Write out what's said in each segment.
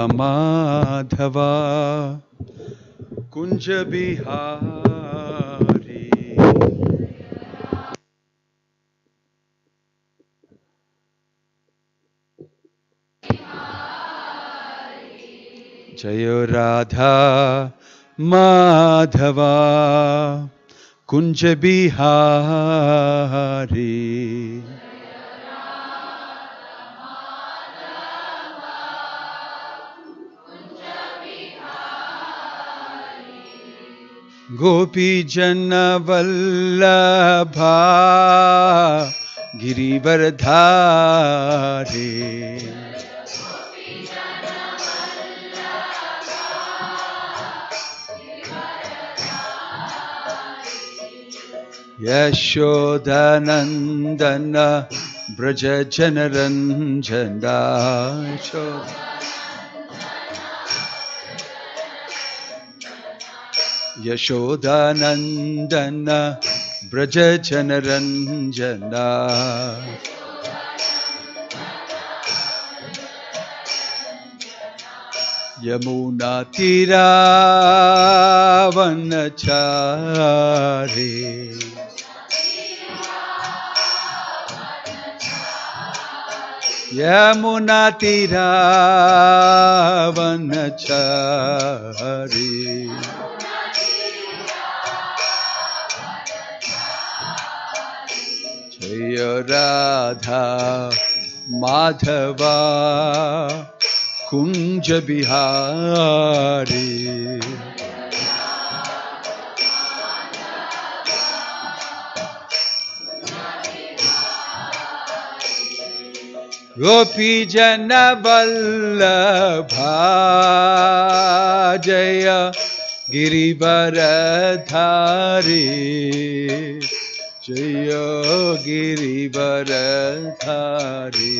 Madhava Kunja Bihari Jaya Radha Madhava Kunja Bihari Gopi Jana Vallabha Girivardhari Yashodanandana Braja Janaranjana Yashodanandana Braja Janaranjana Yamuna Tiravanachari Yamuna Tiravanachari Jaya Radha Madhava Kunja Bihari Gopi Jana Vallabha Jaya Girivardhari Jaya Girivardhari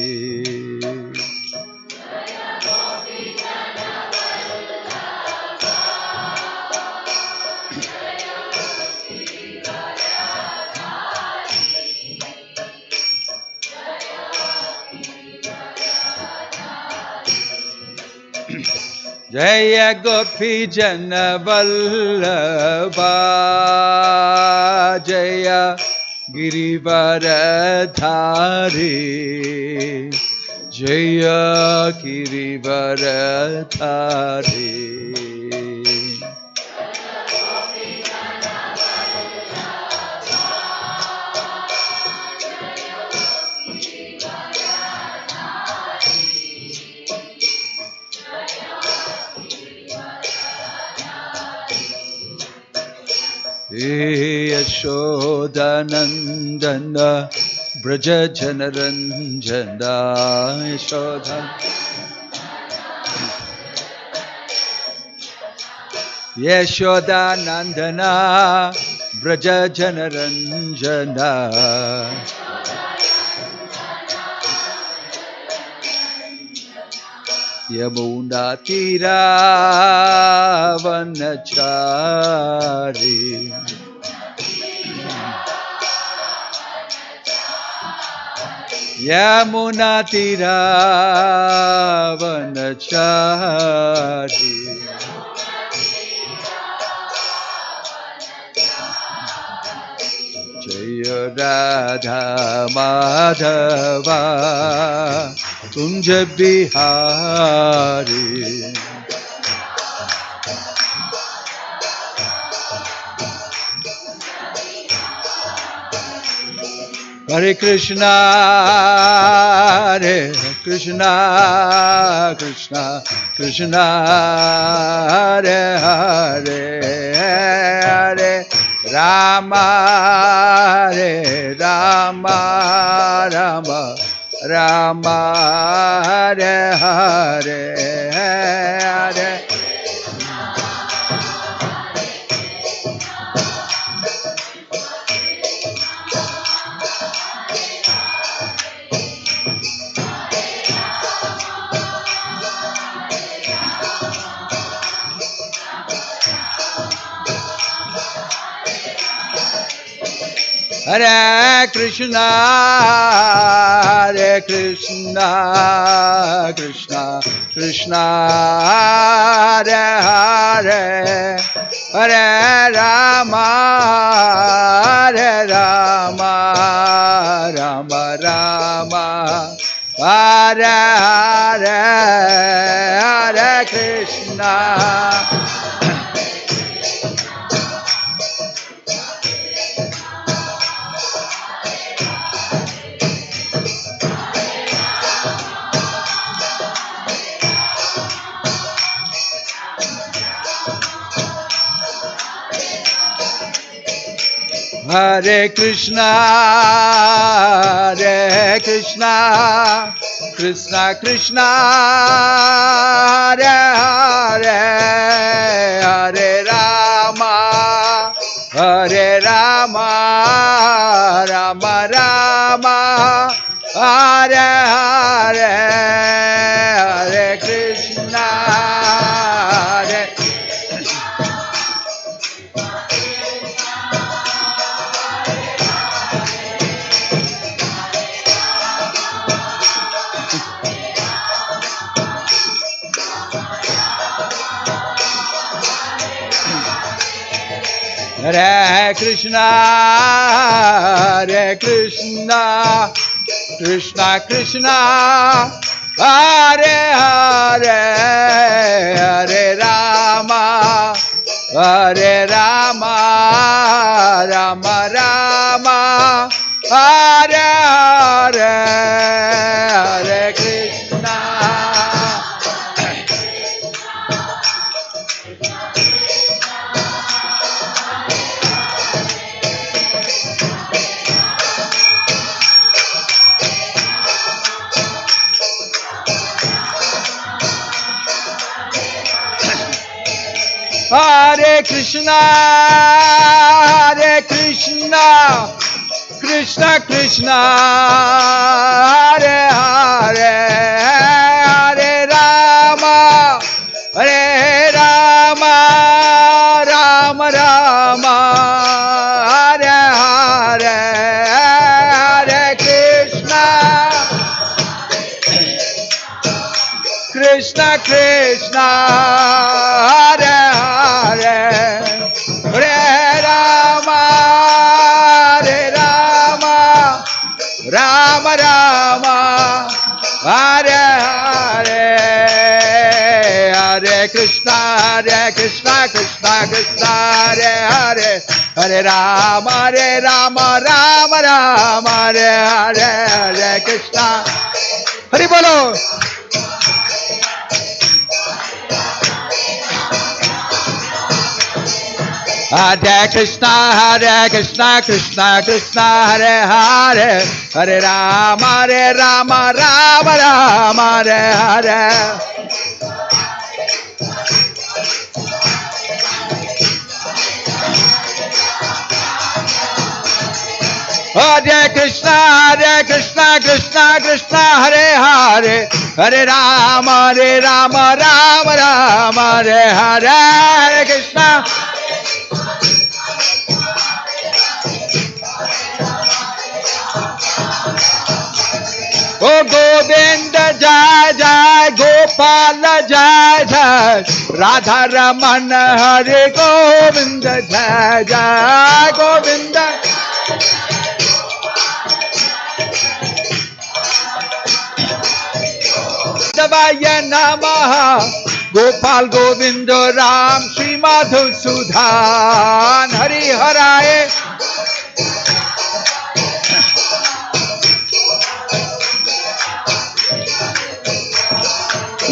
Jaya Gopi Jana Vallabha Jaya Girivardhari Jaya Girivardhari Yashodanandana Braja Janaranjana Yashodanandana Braja Janaranjana Yamuna Tiravanachari Yamuna Tiravanachari Jaya Radha Madhava Kunja Bihari Hare Krishna Hare Krishna Krishna Krishna Hare Hare Hare Rama Hare Rama Rama Rama Hare Hare Hare Hare Krishna Krishna Krishna Hare Hare Hare Rama Hare Rama Rama Rama Hare Hare Hare Krishna Hare Krishna Krishna Krishna Hare Hare Hare Rama Rama Rama Hare Hare Hare Krishna Hare Hare Krishna Krishna Krishna Hare Hare Hare Rama Rama Rama Hare Hare Hare Krishna Hare Krishna Krishna Krishna Hare Hare Hare Rama Rama Rama Hare Hare Hare Krishna Krishna Krishna Hare Hare Hare Rama Rama Rama Hare Hare Hare Krishna Krishna Krishna Hare Hare Hare Rama Rama Rama Hare Hare Hare Krishna Hari Bolo Hare Krishna Krishna Krishna Hare Hare Hare Rama Rama Rama Hare Hare Hare Krishna Krishna Krishna Hare Hare Hare Rama Rama Hare Hare Hare Krishna Oh Govinda Jai Jai Gopal Jai Jai Radha Raman Hare Govinda Jai Jai Govinda Devaya Namaha Gopal Govinda Ram Shri Madhusudan Hari Haraye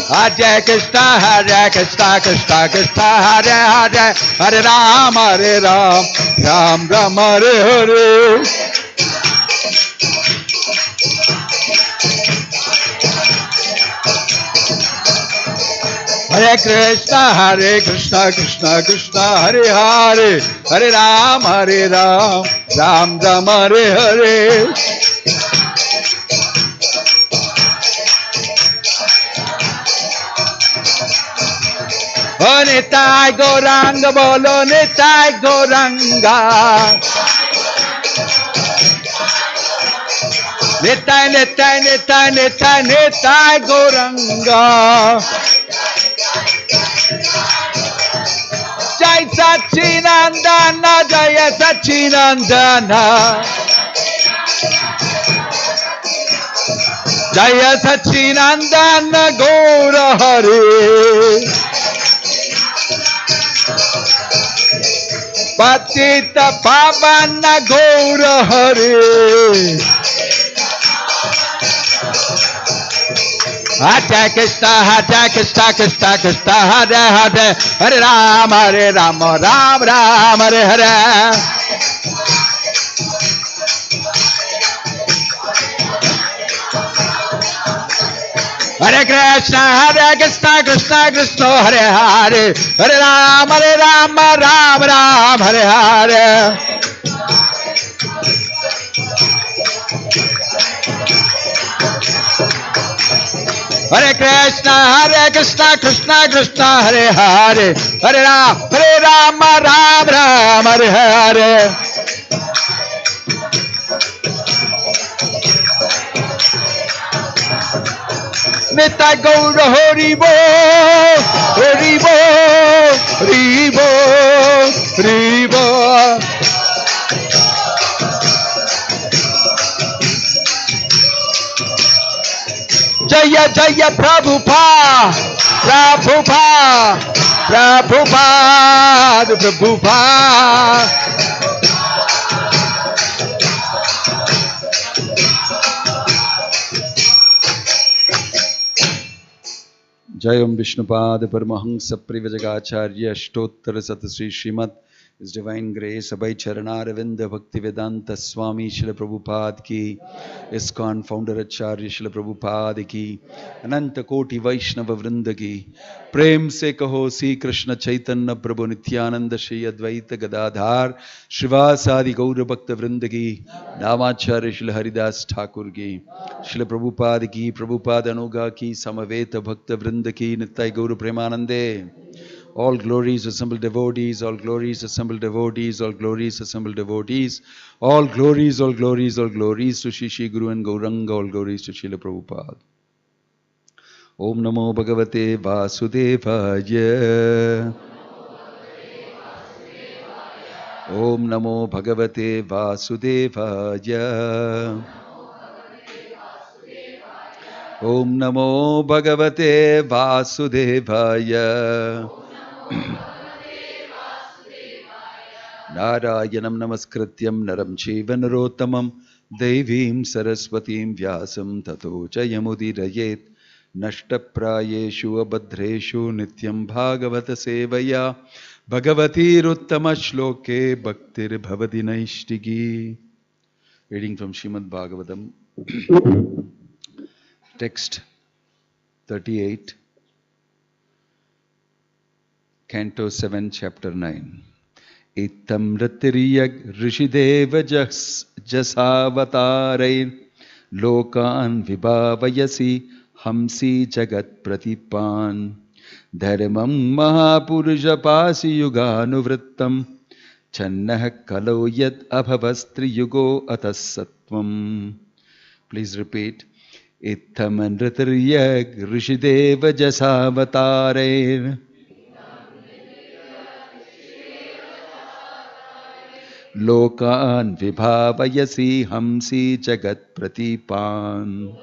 Hare Krishna Krishna Hare Hare Hare Ram Ram Hare Hare Hare Krishna Krishna Hare Hare Hare Ram Ram Hare Hare Oh Nitai Gauranga bolo Nitai Gauranga Nitai, Nitai, Nitai, Nitai, Nitai, Gauranga. Jai Sachinandana, Jaya Sachinandana. Jaya Sachinandana, Gaura Hare. Patita Pavana Gaura Hare. Hare Krishna, Hare Krishna, Krishna Krishna, Hare Hare, Hare Rama, Ram Ram, Hare Hare. Hare Krishna, Krishna Krishna, Hare Hare, Hare Rama, Ram Ram, Hare Hare. Hare Krishna, Krishna Krishna, Hare Hare, Hare Rama, Ram Ram, Hare Hare. Nitai Gaura Hari Bo, Hari Bo, Hari Bo, Hari Bo. Jaya Jaya Prabhupada, Prabhupada, Prabhupada, Prabhupada. Jayam Vishnupad Paramahansa Privajagacharya Ashtottara Satasri Srimad. His Divine Grace Abhay Charanaravindha Bhakti Vedanta Swami Srila Prabhupada ki, ISKCON Founder Acharya Srila Prabhupada ki, Ananta Koti Vaishnava Vrinda ki, Prem se kaho Sri Krishna Chaitanya Prabhu Nityananda Shri Advaita Gadadhar Shrivasadi Gaura Bhakta Vrinda ki, Namacharya Srila Haridas Thakur ki, Srila Prabhupada ki, Prabhupada Anuga ki, Samaveta Bhakta Vrinda ki, Nittai Gaura Premanande. All glories assembled devotees, all glories assembled devotees, all glories assembled devotees, all glories, all glories, all glories to Shri Guru and Gauranga, all glories to Srila Prabhupada. Om Namo Bhagavate Vasudevaya. Om Namo Bhagavate Vasudevaya. Om Namo Bhagavate Vasudevaya. Narayanam Namaskrityam Naram Chaiva Narottamam Devim Saraswatim Vyasam Tato Jayamudirayet Nashtaprayeshu Abhadreshu Nityam Bhagavata Sevaya Bhagavati Ruttama Shloke Bhaktir Bhavati Naishtigi. Reading from Srimad Bhagavatam. Text 38, Canto 7, Chapter 9. Ittam ratiriyag rishideva jasavatarai lokan vibhavayasi hamsi jagat pratipan dharmam mahapurusha pasi yuganuvrittam channah kalau yad abhavastri yugo atasatvam. Please repeat. Ittam ratiriyag rishideva jasavatarai Lokan vibhavayasi hamsi jagat pratipan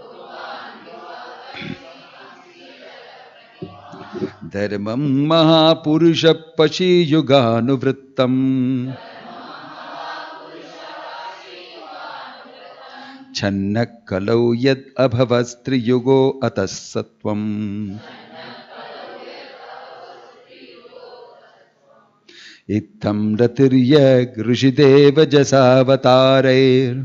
Dharmam mahapurusha pashi yuganuvrittam Channak kalau yad abhavastri yugo atasatvam. Ittam ratiriyag rishideva jasavatarai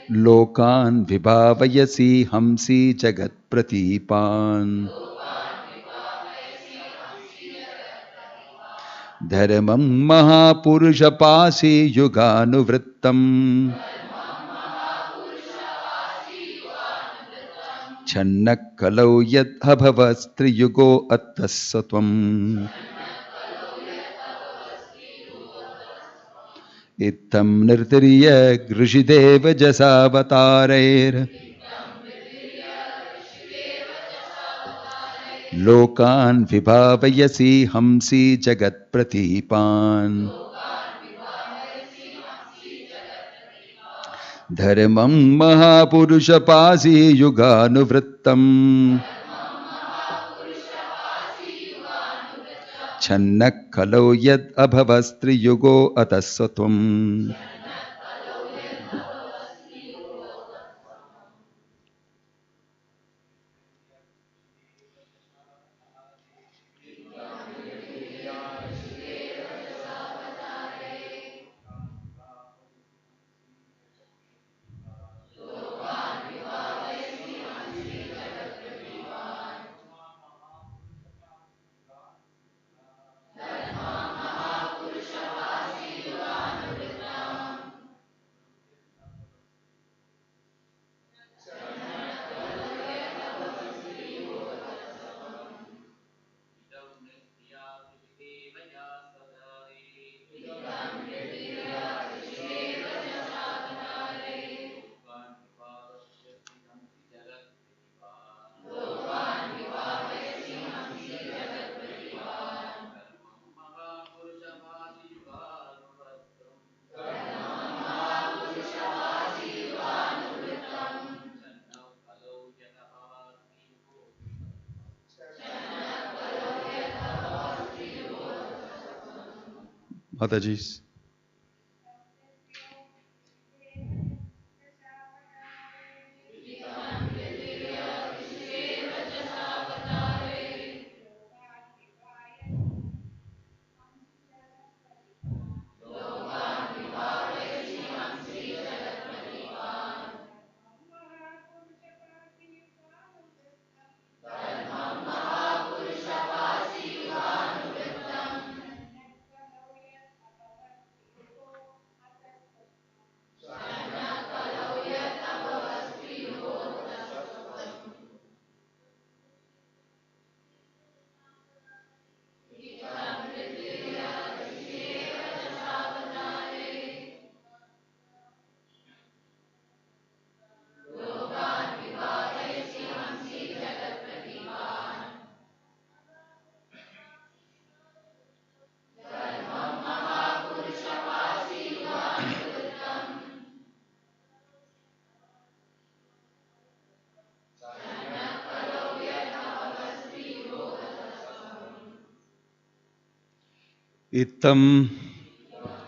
lokan vibhavayasi hamsi jagat pratipan dharmam mahapurusha pasi yuganuvrittam channak kalau yad abhavastri yugo attasatvam. Ittam nirtiriya grishideva jasavatarer Lokan vibhavayasi hamsi jagat pratipan Dharmam mahapurusha pasi yuganuvrittam Channak kalau yad abhavastri yugo atasatvam. Mataji's. Itam,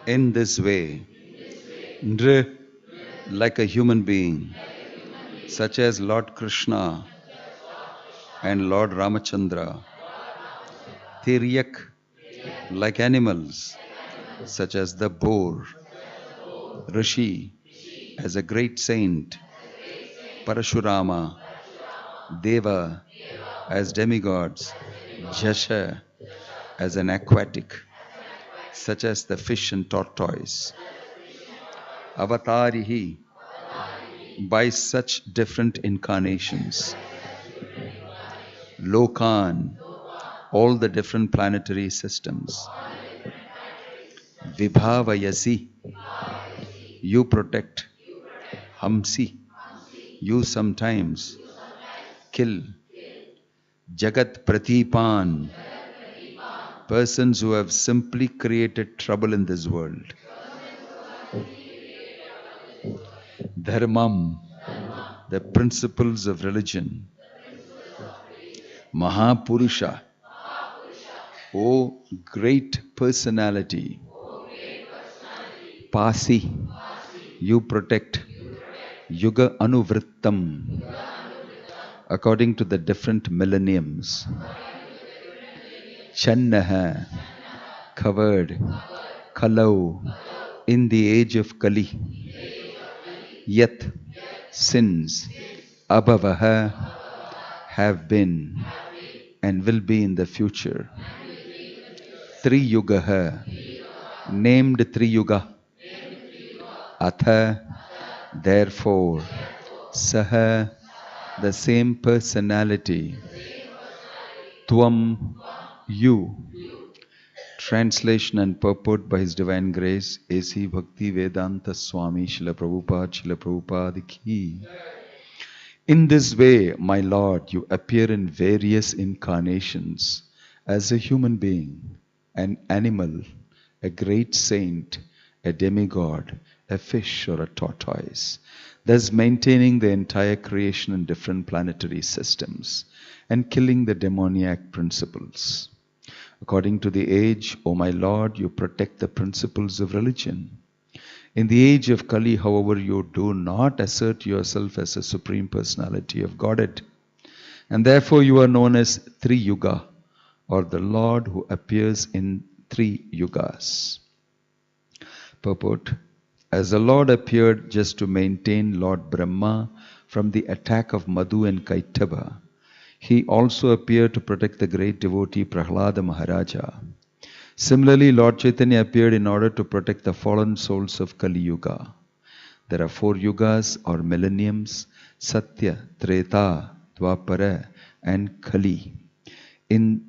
in this way, Nr, like a human being, such as Lord Krishna and Lord Ramachandra, Tiryak, like animals, such as the boar, Rishi, as a great saint, Parashurama, Deva, as demigods, Jasha, as an aquatic, such as the fish and tortoise, Avatarihi, by such different incarnations, Lokan, all the different planetary systems, Vibhavayasi, you protect, Hamsi, you sometimes kill, Jagat Pratipan, persons who have simply created trouble in this world, Dharmam, the principles of religion, Mahapurusha, O great personality, Pasi, you protect, Yuga Anuvrittam, according to the different millenniums, Channaha, covered, Kalau, in the age of Kali, Yat, sins, Abhavaha, have been and will be in the future, Triyugaha, named Triyuga, Atha, therefore, Saha, the same personality, Tvam, you, Translation and purport by His Divine Grace, A.C. Bhakti Vedanta Swami Srila Prabhupada Ki. In this way, my Lord, you appear in various incarnations as a human being, an animal, a great saint, a demigod, a fish or a tortoise, thus maintaining the entire creation in different planetary systems and killing the demoniac principles. According to the age, O my Lord, you protect the principles of religion. In the age of Kali, however, you do not assert yourself as a supreme personality of Godhead, and therefore you are known as Three Yuga, or the Lord who appears in three yugas. Purport: as the Lord appeared just to maintain Lord Brahma from the attack of Madhu and Kaitaba, he also appeared to protect the great devotee Prahlada Maharaja. Similarly, Lord Chaitanya appeared in order to protect the fallen souls of Kali Yuga. There are 4 yugas or millenniums: Satya, Treta, Dwapara, and Kali. In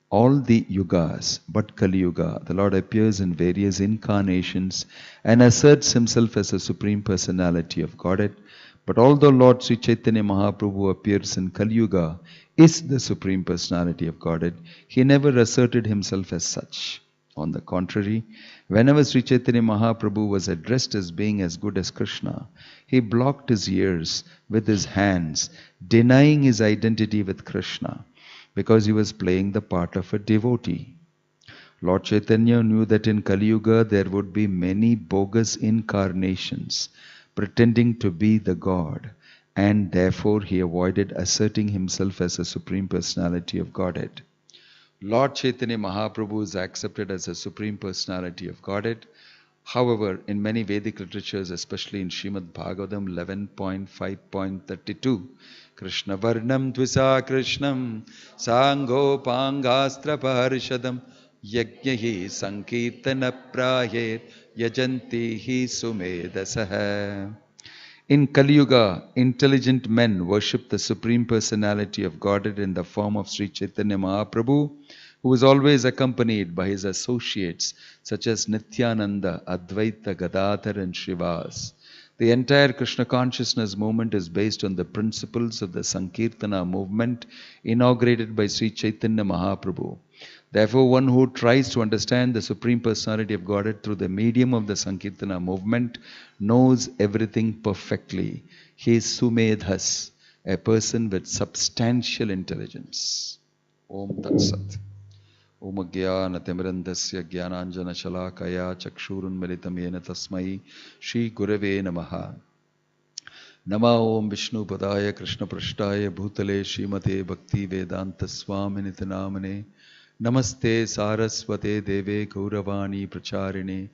all the yugas but Kali Yuga, the Lord appears in various incarnations and asserts himself as a supreme personality of Godhead. But although Lord Sri Chaitanya Mahaprabhu appears in Kali Yuga, is the supreme personality of Godhead, he never asserted himself as such. On the contrary, whenever Sri Chaitanya Mahaprabhu was addressed as being as good as Krishna, he blocked his ears with his hands, denying his identity with Krishna, because he was playing the part of a devotee. Lord Chaitanya knew that in Kali Yuga there would be many bogus incarnations pretending to be the God, and therefore he avoided asserting himself as a supreme personality of Godhead. Lord Chaitanya Mahaprabhu is accepted as a supreme personality of Godhead. However, in many Vedic literatures, especially in Srimad Bhagavatam 11.5.32, Krishna Varnam Dvisa Krishnam Sango Pangastra Parishadam Yajnahi Sankirtana Prayer Yajanti Hi Sumedasaha. In Kali Yuga, intelligent men worship the Supreme Personality of Godhead in the form of Sri Chaitanya Mahaprabhu, who is always accompanied by his associates such as Nityananda, Advaita, Gadadhar and Srivas. The entire Krishna consciousness movement is based on the principles of the Sankirtana movement inaugurated by Sri Chaitanya Mahaprabhu. Therefore, one who tries to understand the Supreme Personality of Godhead through the medium of the Sankirtana movement knows everything perfectly. He is Sumedhas, a person with substantial intelligence. Om Tat Sat. Om Gyana Timirandasya Gyananjana Shalakaya Chakshurun Militam Yena Tasmai Shri Gurave Namaha. Nama Om Vishnu Padaya Krishna Prashtaya Bhutale Srimate Bhakti Vedanta Swami Nitanamane Namaste Saraswate Deve Gauravani Pracharine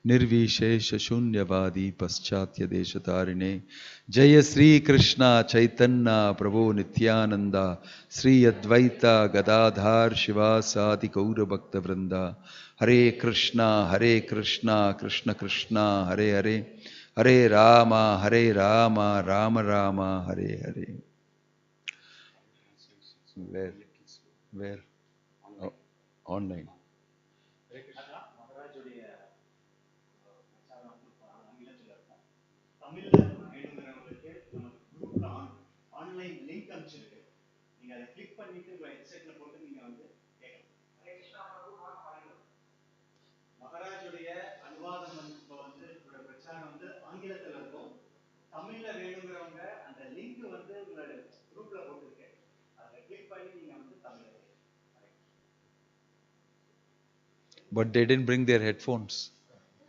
Nirvishesha Shunyavadi Paschatya Deshatarine Jaya Sri Krishna Chaitanya Prabhu Nityananda Sri Advaita Gadadhar Shivasadi Gaura Bhakta Vrinda Hare Krishna Krishna Krishna Hare Hare Hare Rama Rama Rama Hare Hare. Where? Oh, online. Online link அனுப்பிச்சிருக்கு. நீங்க அதை click பண்ணிட்டு உங்க ஹெட்செட்ல போட்டு நீங்க வந்து கேட்கலாம். மகாராஜுடைய அனுவாதம் வந்து பிரச்சாரம் வந்து ஆங்கிலத்தில் இருக்கும். தமிழ்ல வேணுங்கிறவங்க அந்த லிங்க் வந்து உங்களோட குரூப்ல போட்டுருக்கு. அதை கிளிக் பண்ணி நீங்க வந்து தமிழ்ல கேட்கலாம். But they didn't bring their headphones.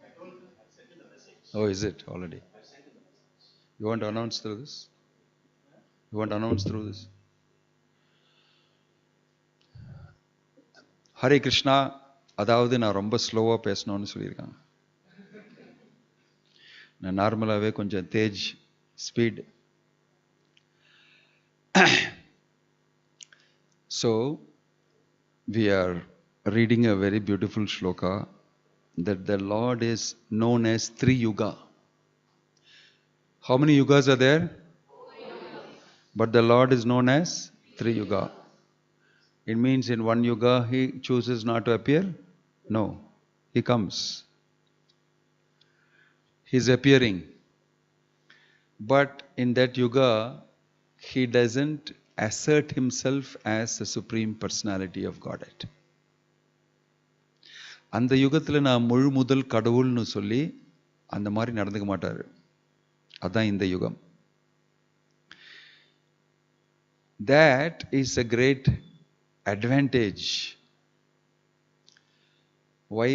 I told them, I sent the message. Oh, is it already? I sent the message. You want to announce through this? You want to announce through this? Hare Krishna. அதாவது நான் ரொம்ப ஸ்லோவாக பேசணும்னு சொல்லியிருக்காங்க. நான் நார்மலாகவே கொஞ்சம் தேஜ் speed. So, we are reading a very beautiful shloka that the Lord is known as Three Yuga. How many yugas are there? But the Lord is known as Three Yuga. It means in one yuga he chooses not to appear. No, he comes. He's appearing. But in that yuga, he doesn't assert himself as the supreme personality of Godhead. அந்த யுகத்தில் நான் முழு முதல் கடவுள்னு சொல்லி அந்த மாதிரி நடந்துக்க மாட்டார். அதான் இந்த யுகம். That is a great advantage. Why?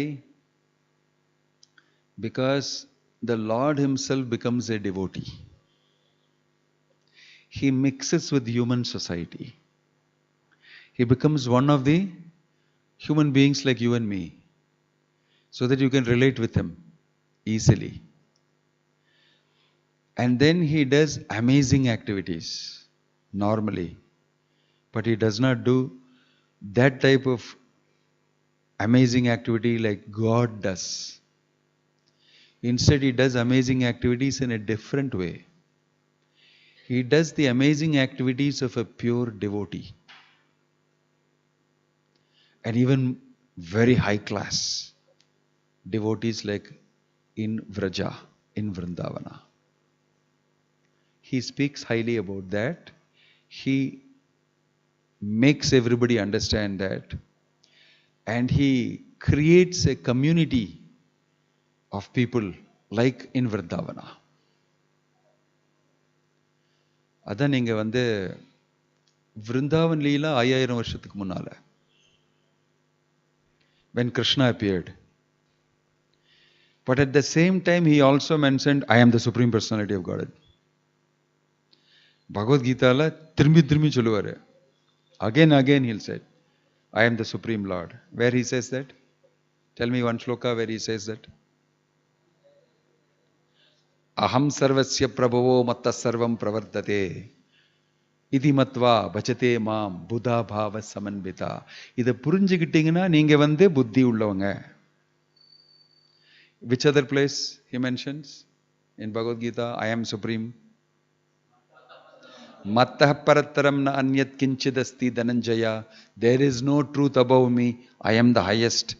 Because the Lord himself becomes a devotee. He mixes with human society. He becomes one of the human beings like you and me, so that you can relate with him easily. And then he does amazing activities normally, but he does not do that type of amazing activity like God does. Instead, he does amazing activities in a different way. He does the amazing activities of a pure devotee, and even very high class devotees like in Vraja, in Vrindavana. He speaks highly about that. He makes everybody understand that, and he creates a community of people like in Vrindavana. அதான் நீங்க Vrindavan Leela 5000 வருஷத்துக்கு முன்னால, when Krishna appeared. But at the same time, he also mentioned, I am the Supreme Personality of Godhead. Bhagavad Gita la திரும்பி சொல்லுவாரு. Again he'll say, I am the Supreme Lord. Where he says that? Tell me one shloka where he says that. Aham sarvasya prabhavo matta sarvam pravartate iti matva bhajate maam buddha bhava samanvita. இதை புரிஞ்சுக்கிட்டீங்கன்னா நீங்க புத்தி உள்ளவங்க. Which other place he mentions in Bhagavad Gita? I am supreme. Mattah parataram na anyat kinchidasti dhananjaya. There is no truth above me. I am the highest.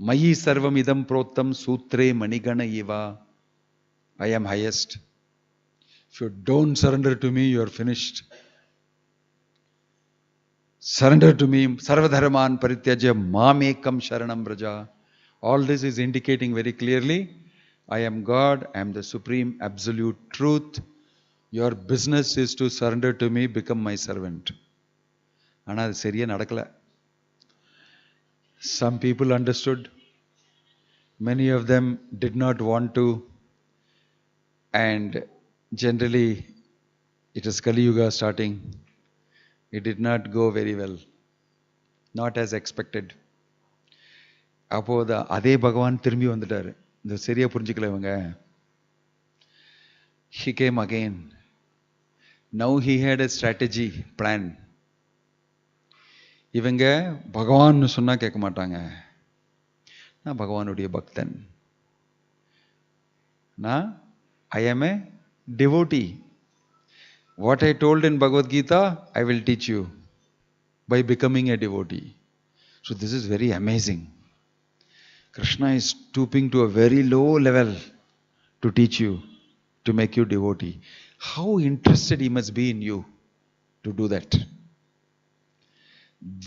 Mayi sarvam idam protam sutre manigana eva. I am highest. If you don't surrender to me, you are finished. Surrender to me. Sarvadharman parityaja mamekam sharanam vraja. All this is indicating very clearly, I am God, I am the supreme absolute truth. Your business is to surrender to me, become my servant. ஆனா அது சரியா நடக்கல. Some people understood. Many of them did not want to. And generally, it is Kali Yuga starting. It did not go very well. Not as expected. அப்போது அதே பகவான் திரும்பி வந்துட்டாரு. இந்த சரியா புரிஞ்சுக்கல இவங்க. He came again. Now he had a strategy, plan. இவங்க பகவான் சொன்னா கேட்க மாட்டாங்க. நான் பகவானுடைய பக்தன். I am a devotee. What I told in Bhagavad Gita, I will teach you by becoming a devotee. So this is very amazing. Krishna is stooping to a very low level to teach you, to make you devotee. How interested he must be in you to do that.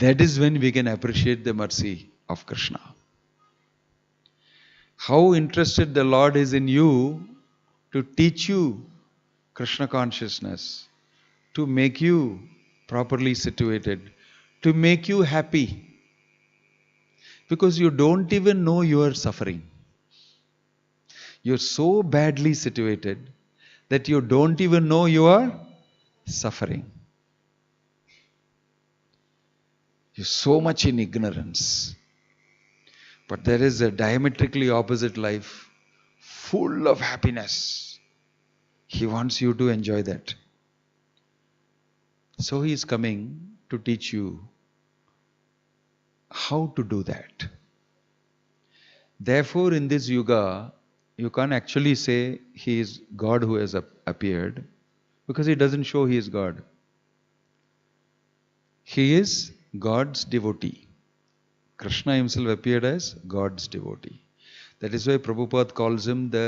That is when we can appreciate the mercy of Krishna. How interested the Lord is in you to teach you Krishna consciousness, to make you properly situated, to make you happy. Because you don't even know you are suffering. You're so badly situated that you don't even know you are suffering. You're so much in ignorance. But there is a diametrically opposite life, full of happiness. He wants you to enjoy that. So he is coming to teach you how to do that. Therefore, in this yuga, you can't actually say he is God who has appeared, because he doesn't show he is God. He is God's devotee. Krishna himself appeared as God's devotee. That is why Prabhupada calls him the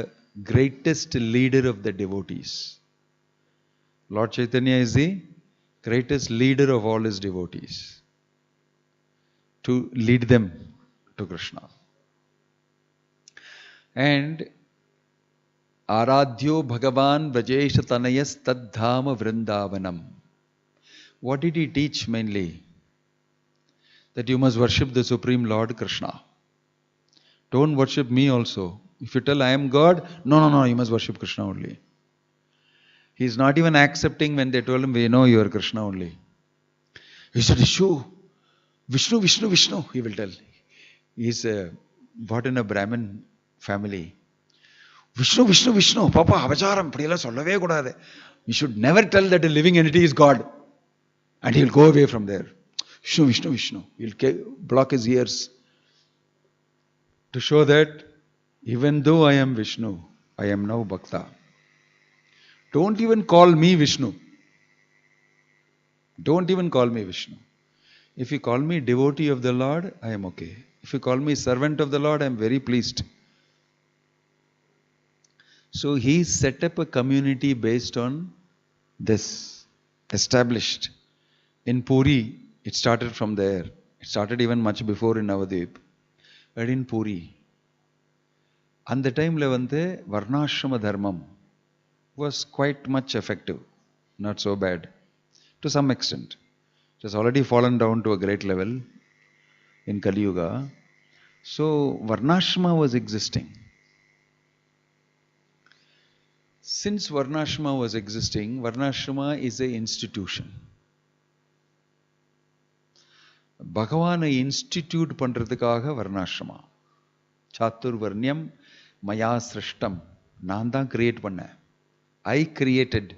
greatest leader of the devotees. Lord Chaitanya is the greatest leader of all his devotees, to lead them to Krishna. And Aradhyo Bhagavan Vrajesha Tanayas Taddhama Vrindavanam. What did he teach mainly? That you must worship the Supreme Lord Krishna. Don't worship me also. If you tell I am God, no, you must worship Krishna only. He is not even accepting when they told him, we know you are Krishna only. He said, Vishnu, Vishnu, he will tell. He is brought in a Brahmin family. Vishnu, Papa, avacharam, pradiyala sollave kodade. You should never tell that a living entity is God. And he will go away from there. Vishnu. He will block his ears. To show that even though I am Vishnu, I am now Bhakta. Don't even call me Vishnu. Don't even call me Vishnu. If you call me devotee of the Lord, I am okay. If you call me servant of the Lord, I am very pleased. So he set up a community based on this, established. In Puri, it started from there. It started even much before in Navadvip. But in Puri, and the time levante Varnashrama Dharmam was quite much effective. Not so bad. To some extent. It has already fallen down to a great level in Kali Yuga. So Varnashrama was existing. Since Varnashrama was existing, Varnashrama is an institution. Bhagavana institute பண்றதுக்காக Varnashrama. Chatur Varnyam Maya Srishtam. நான் தான் create பண்ணேன். I created.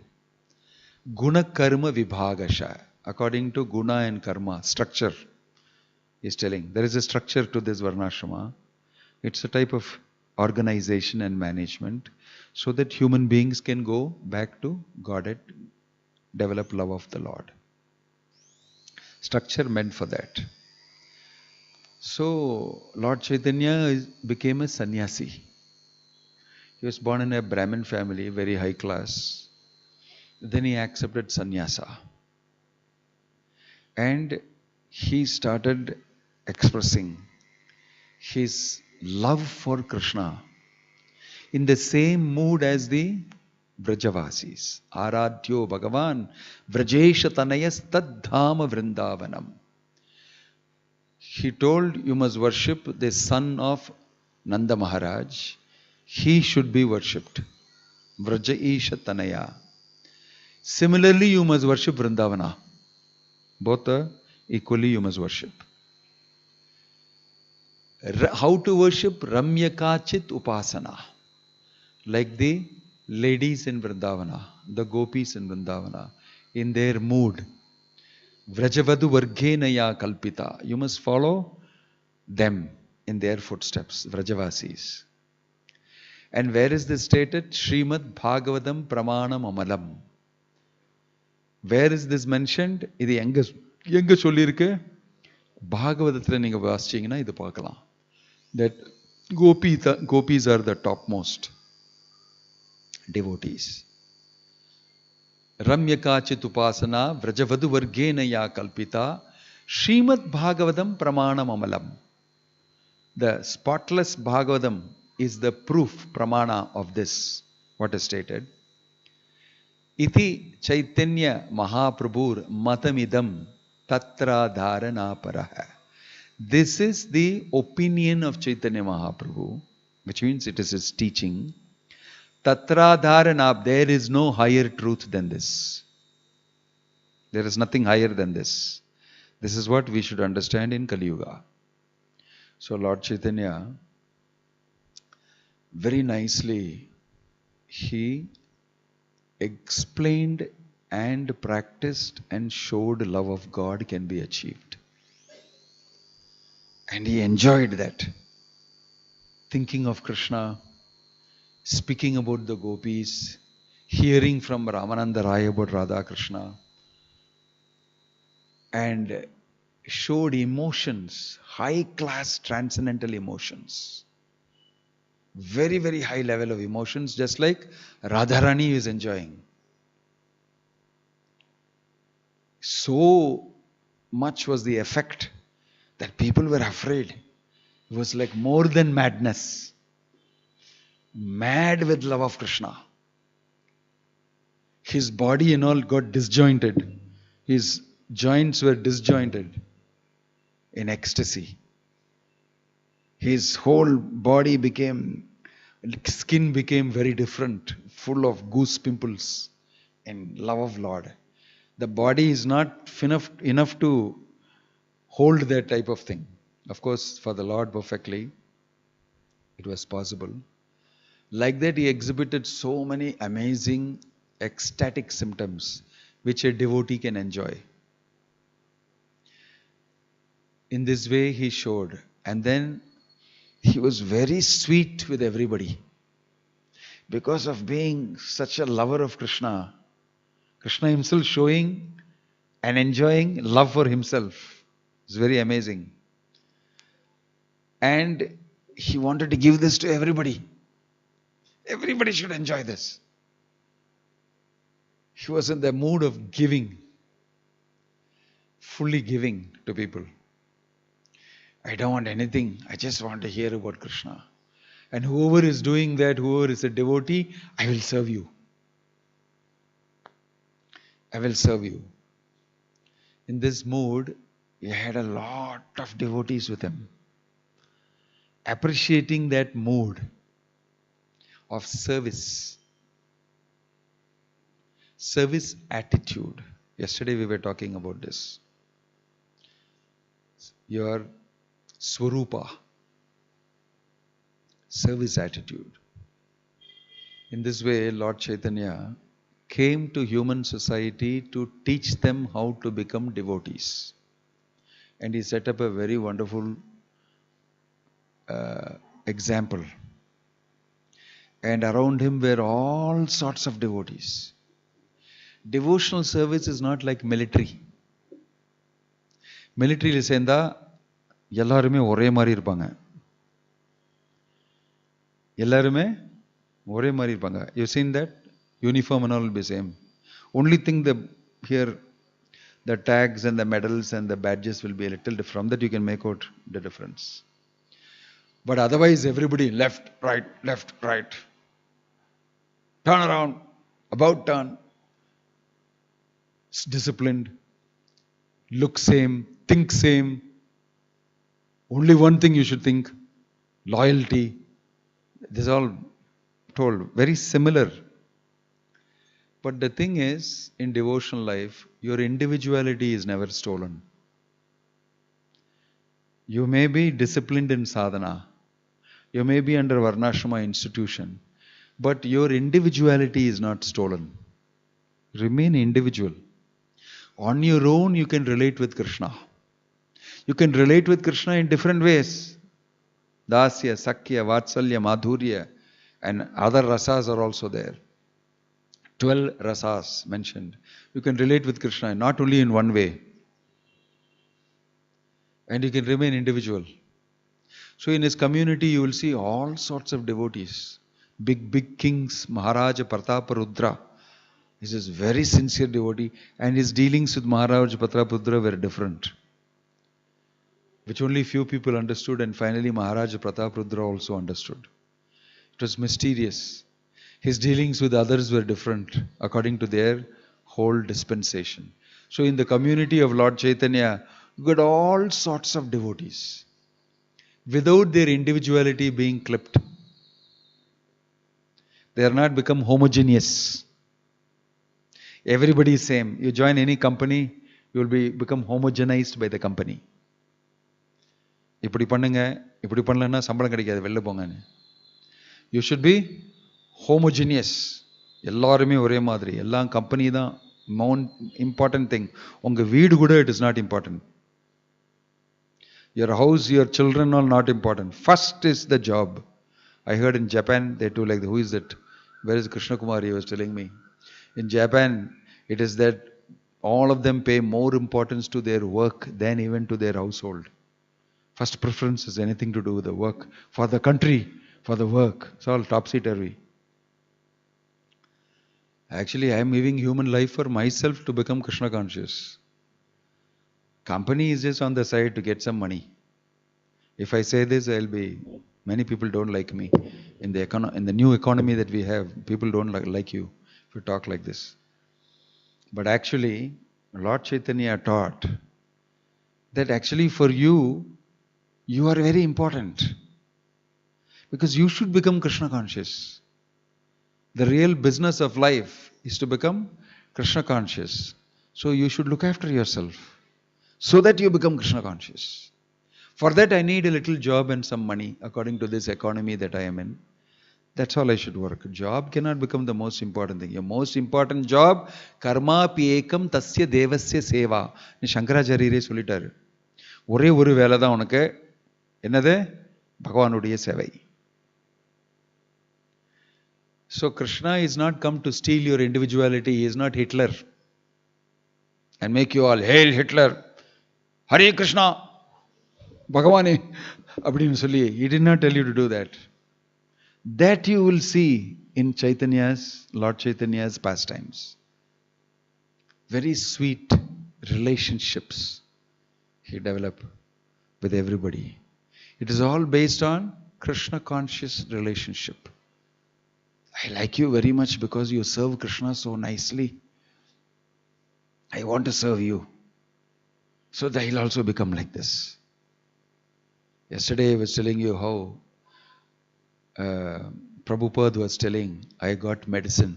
Guna Karma Vibhagasha. According to Guna and Karma, structure is telling. There is a structure to this Varnashrama. It's a type of organization and management so that human beings can go back to Godhead, develop love of the Lord. Structure meant for that. So, Lord Chaitanya became a sannyasi. He was born in a Brahmin family, very high class. Then he accepted sannyasa. And he started expressing his love for Krishna in the same mood as the Vrajavasis. Aradhyo Bhagavan Vrajesha Tanayas Taddhama Vrindavanam. He told you must worship the son of Nanda Maharaj. He should be worshipped. Vrajesha Tanaya. Similarly, you must worship Vrindavana. Both are equally you must worship. How to worship? Ramyakachit Upasana. Like the ladies in Vrindavana, the gopis in Vrindavana, in their mood. Vrajavadu Vargenaya Kalpita. You must follow them in their footsteps, Vrajavasis. And where is this stated? Srimad Bhagavatam Pramanam Amalam. Where is this mentioned? இது எங்க சொல்லிருக்கு? பாகவதத்துல நீங்க வாசிச்சீங்கன்னா இது பார்க்கலாம். That gopis are the topmost devotees. Ramyakachit upasana vrajavadu vargenaya kalpita Srimad Bhagavatam Pramanam Amalam. The spotless Bhagavatam is the proof, pramana of this, what is stated. Iti Chaitanya Mahaprabhur Matamidam Tatra Dharana Paraha. This is the opinion of Chaitanya Mahaprabhu, which means it is his teaching. Tatra Dharana, there is no higher truth than this. There is nothing higher than this. This is what we should understand in Kali Yuga. So Lord Chaitanya, very nicely, he explained and practiced and showed love of God can be achieved. And he enjoyed that. Thinking of Krishna, speaking about the gopis, hearing from Ramananda Rai about Radha Krishna, and showed emotions, high class transcendental emotions. Very, very high level of emotions, just like Radharani is enjoying. So much was the effect that people were afraid. It was like more than madness. Mad with love of Krishna. His body and all got disjointed. His joints were disjointed in ecstasy. His whole body became, skin became very different, full of goose pimples in love of Lord. The body is not enough to hold that type of thing. Of course, for the Lord perfectly, it was possible. Like that, he exhibited so many amazing ecstatic symptoms which a devotee can enjoy. In this way, he showed. And then he was very sweet with everybody. Because of being such a lover of Krishna, Krishna himself showing and enjoying love for himself. It's very amazing. And he wanted to give this to everybody. Everybody should enjoy this. He was in the mood of giving, fully giving to people. I don't want anything. I just want to hear about Krishna. And whoever is doing that, whoever is a devotee, I will serve you. I will serve you. In this mood, he had a lot of devotees with him. Appreciating that mood of service. Service attitude. Yesterday we were talking about this. Your Swarupa. Service attitude. In this way, Lord Chaitanya came to human society to teach them how to become devotees. And he set up a very wonderful example. And around him were all sorts of devotees. Devotional service is not like military. Military சேர்ந்தா எல்லாருமே ஒரே மாதிரி இருப்பாங்க. எல்லாருமே ஒரே மாதிரி இருப்பாங்க. You seen that? Uniform and all will be same. Only thing here the tags and the medals and the badges will be a little different. From that you can make out the difference. But otherwise everybody left, right. Turn around, about turn. Disciplined, look same, think same. Only one thing you should think, loyalty. This is all told, very similar. But the thing is, in devotional life, your individuality is never stolen. You may be disciplined in sadhana. You may be under Varnashrama institution. But your individuality is not stolen. Remain individual. On your own, you can relate with Krishna. You can relate with Krishna in different ways. Dasya, Sakya, Vatsalya, Madhurya, and other rasas are also there. 12 rasas mentioned. You can relate with Krishna not only in one way. And you can remain individual. So in his community, you will see all sorts of devotees. Big kings, Maharaj Prataparudra. He is a very sincere devotee, and his dealings with Maharaj Prataparudra were different, which only few people understood, and finally Maharaj Prataparudra also understood. It was mysterious. His dealings with others were different according to their whole dispensation. So in the community of Lord Chaitanya, you got all sorts of devotees without their individuality being clipped. They are not become homogeneous. Everybody is same. You join any company, you will become homogenized by the company. இப்படி பண்ணுங்க, இப்படி பண்ணலன்னா சம்பளம் கிடைக்காது, வெளில போங்கன்னு. You should be homogeneous. எல்லாருமே ஒரே மாதிரி. எல்லாம் கம்பெனி தான் important thing. உங்க வீடு கூட it is not important. Your house, your children are not important. First is the job. I heard in Japan, they do like, who is that? Where is Krishna Kumar? He was telling me. In Japan, it is that all of them pay more importance to their work than even to their household. First preference is anything to do with the work, for the country, for the work. It's all topsy-turvy. Actually, I am living human life for myself to become Krishna conscious. Company is just on the side to get some money. If I say this, many people don't like me. In the new economy that we have, people don't like you if you talk like this. But actually, Lord Chaitanya taught that actually for you, you are very important. Because you should become Krishna conscious. The real business of life is to become Krishna conscious. So you should look after yourself so that you become Krishna conscious. For that I need a little job and some money according to this economy that I am in. That's all I should work. Job cannot become the most important thing. Your most important job, karma piyekam tasya devasya seva. Shankaracharya சொல்லிட்டாரு. ஒரே ஒரு வேலை தான் உனக்கு. என்னது? பகவானுடைய சேவை. So Krishna is not come to steal your individuality. He is not Hitler and make you all, hail Hitler, Hare Krishna, Bhagavane, abdinu solli. He did not tell you to do that. That you will see in Lord Chaitanya's pastimes. Very sweet relationships he developed with everybody. It is all based on Krishna conscious relationship. I like you very much because you serve Krishna so nicely. I want to serve you. So that he'll also become like this. Yesterday I was telling you how Prabhupada was telling, I got medicine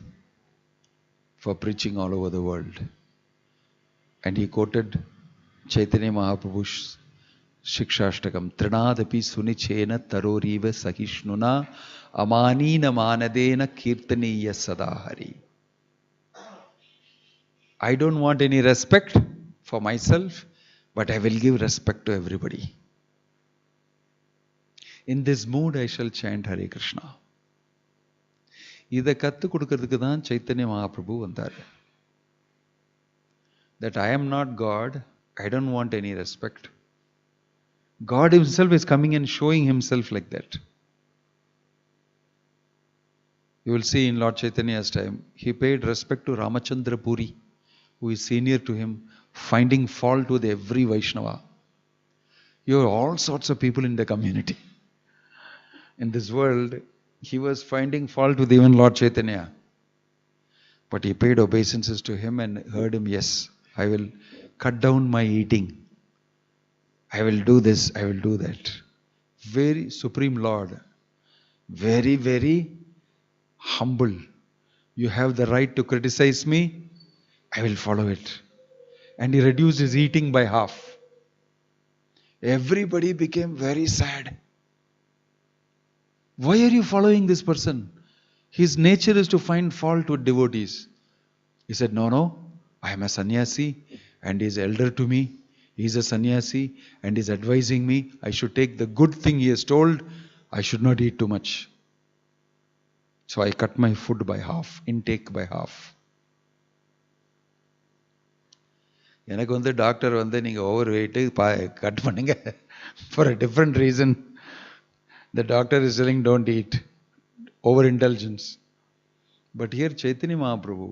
for preaching all over the world. And he quoted Chaitanya Mahaprabhu's Shikshashtakam, Trinadapi Sunichena Taroriva Sahishnuna Amanina Manadena Kirtaniya Sadahari. I don't want any respect for myself, but I will give respect to everybody. In this mood I shall chant Hare Krishna. இதை கத்து கொடுக்கிறதுக்கு தான் Chaitanya Mahaprabhu வந்தார். That I am not God, I don't want any respect. God himself is coming and showing himself like that. You will see in Lord Chaitanya's time, he paid respect to Ramachandra Puri, who is senior to him, finding fault with every Vaishnava. You have all sorts of people in the community. In this world, he was finding fault with even Lord Chaitanya. But he paid obeisances to him and heard him, yes, I will cut down my eating. I will do this, I will do that. Very Supreme Lord. Very, very humble. You have the right to criticize me, I will follow it. And he reduced his eating by half. Everybody became very sad. Why are you following this person? His nature is to find fault with devotees. He said, no, I am a sannyasi and he is elder to me. He is a sannyasi and is advising me. I should take the good thing he has told. I should not eat too much. So I cut my food by half, intake by half. எனக்கு வந்து doctor வந்து நீங்க over weight cut பண்ணுங்க for a different reason. The doctor is telling don't eat, overindulgence. But here Chaitanya Mahaprabhu,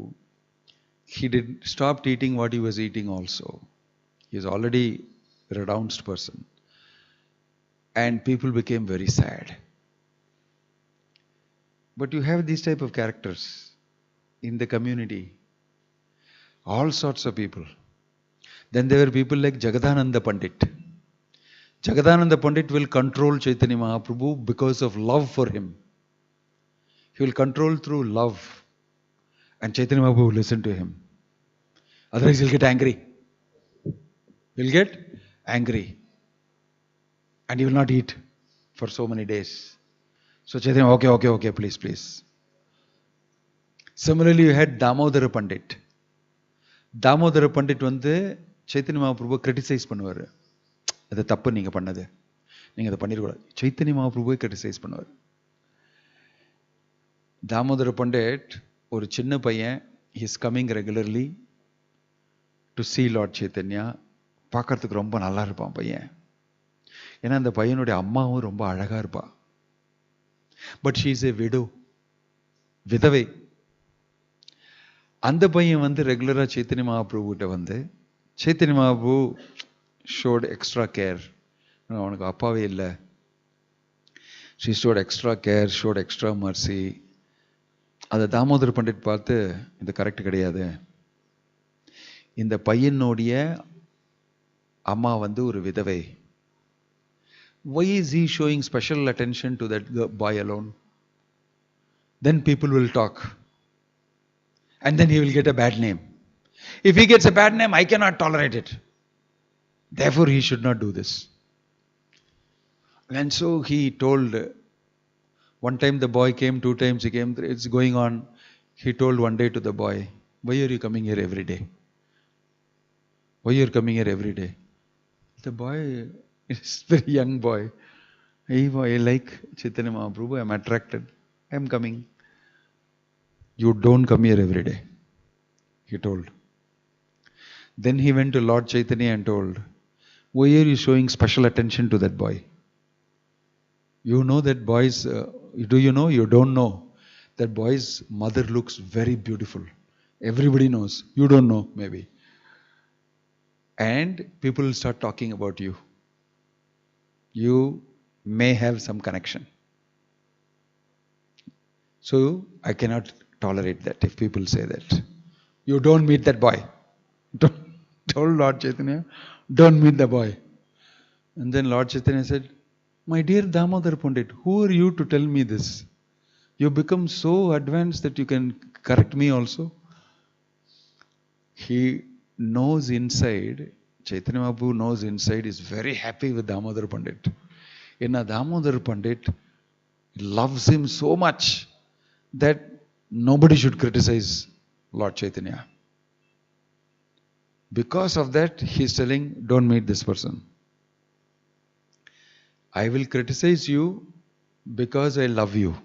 he stopped eating what he was eating also. He is already a renounced person. And people became very sad. But you have these type of characters in the community. All sorts of people. Then there were people like Jagannath Pandit. Jagannath Pandit will control Chaitanya Mahaprabhu because of love for him. He will control through love. And Chaitanya Mahaprabhu will listen to him. Otherwise he'll get angry. He'll get angry. And he will not eat for so many days. So Chaitanya, okay, please. Similarly, you had Damodara Pandit. Damodara Pandit வந்து Chaitanya Mahaprabhu criticize பண்ணுவார். அது தப்பு நீங்க பண்ணது. நீங்க அதை பண்ணிடக்கூடாது. Chaitanya Mahaprabhu criticize பண்ணுவார். Damodara Pandit ஒரு சின்ன பையன், he is coming regularly to see Lord Chaitanya. பார்க்கறதுக்கு ரொம்ப நல்லா இருப்பான் பையன். ஏன்னா அந்த பையனுடைய அம்மாவும் ரொம்ப அழகா இருப்பா. But she is a widow, விதவை. அந்த பையன் வந்து ரெகுலரா சைத்தன்ய மகாபிரபு கிட்ட வந்து, Chaitanya Mahaprabhu showed extra care. அவனுக்கு அப்பாவே இல்லை. She showed extra care, showed extra mercy. அதை தாமோதர் பண்டிட் பார்த்து, இது கரெக்ட் கிடையாது, இந்த பையனுடைய அம்மா வந்து ஒரு விதவை. Why is he showing special attention to that boy alone? Then people will talk. And then he will get a bad name. If he gets a bad name, I cannot tolerate it. Therefore, he should not do this. And so he told, one time the boy came, 2 times he came, it's going on. He told one day to the boy, why are you coming here every day? Why are you coming here every day? The boy is a very young boy. I like Chaitanya Mahaprabhu, I am attracted, I am coming. You don't come here every day, he told. Then he went to Lord Chaitanya and told, why are you showing special attention to that boy? You know that boy's, do you know? You don't know. That boy's mother looks very beautiful. Everybody knows. You don't know, maybe. And people will start talking about you. You may have some connection. So I cannot tolerate that if people say that. You don't meet that boy. Told Lord Chaitanya, don't meet the boy. And then Lord Chaitanya said, my dear Damodar Pandit, who are you to tell me this? You become so advanced that you can correct me also. He knows inside, Chaitanya Mahaprabhu knows inside, is very happy with Damodar Pandit. In a Damodar Pandit loves him so much that nobody should criticize Lord Chaitanya. Because of that, he is telling, don't meet this person. I will criticize you because I love you.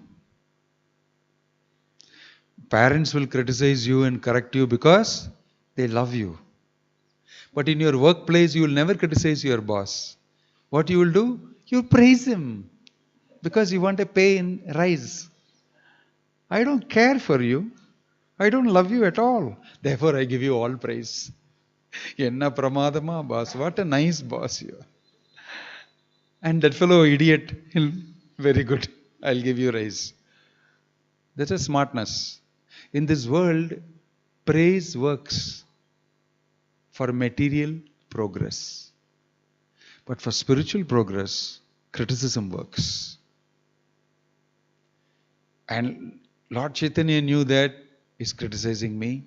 Parents will criticize you and correct you because they love you. But in your workplace, you will never criticize your boss. What you will do? You praise him because you want a pay and rise. I don't care for you. I don't love you at all. Therefore, I give you all praise. Enna pramadama boss. What a nice boss you are. And that fellow idiot, very good. I'll give you raise. That's a smartness. In this world, praise works for material progress. But for spiritual progress, criticism works. And Lord Chaitanya knew that he's criticizing me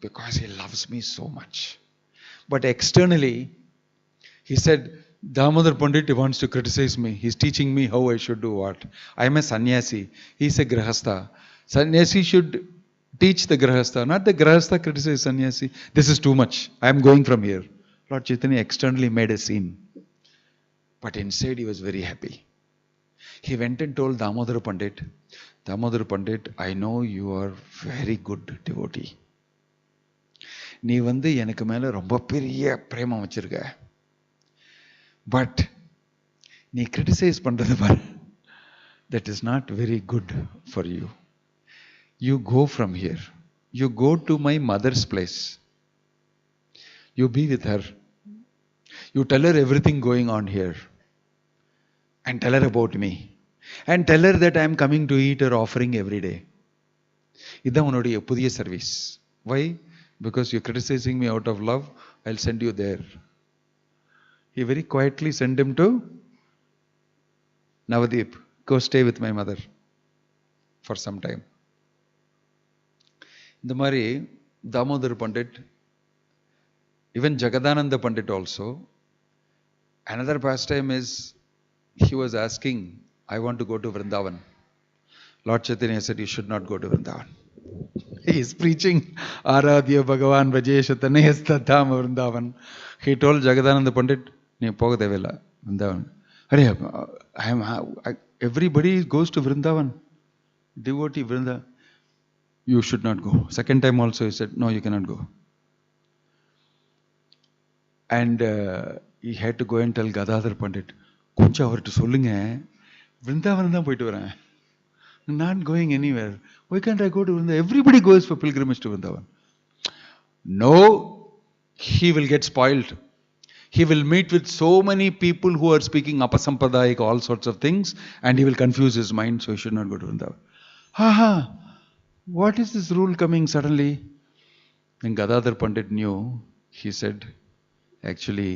because he loves me so much. But externally, he said, Damodar Pandit wants to criticize me. He's teaching me how I should do what. I am a sannyasi. He's a grahastha. Sannyasi should teach the grahastha, not the grahastha criticize sannyasi. This is too much. I am going from here. Lord Chaitanya externally made a scene. But inside he was very happy. He went and told Damodar Pandit, I know you are very good devotee. நீ வந்து எனக்கு மேல ரொம்ப பெரிய பிரேமம் வச்சிருக்க. But நீ criticize பண்றது பாரு, that is not very good for you. You go from here. You go to my mother's place. You be with her. You tell her everything going on here. And tell her about me. And tell her that I am coming to eat her offering every day. இதுதான் உன்னுடைய புதிய service. Why? Because you're criticizing me out of love, I'll send you there. He very quietly sent him to Navadip. Go stay with my mother for some time. இந்த மாதிரி Damodar Pandit, even Jagadananda Pandit also, another pastime is, he was asking, I want to go to Vrindavan. Lord Chaitanya said, you should not go to Vrindavan. He is preaching, Aradhya Bhagavan Vajeshatanayastadham Vrindavan. He told Jagadananda Pandit, nee poga devilla Vrindavan. Hare, everybody goes to Vrindavan. Devotee Vrindavan. You should not go. Second time also he said, no, you cannot go. And he had to go and tell Gadadhar Pandit, கொஞ்சம் அவர்கிட்ட சொல்லுங்க, விருந்தாவனம் தான் போயிட்டு வரேன், not going anywhere. Why can't I go to Vrindavan? Everybody goes for pilgrimage to Vrindavan. No, he will get spoiled. He will meet with so many people who are speaking apasampradayik, all sorts of things, and he will confuse his mind, so he should not go to Vrindavan. Haha, what is this rule coming suddenly? When Gadadhar Pandit knew, he said, actually,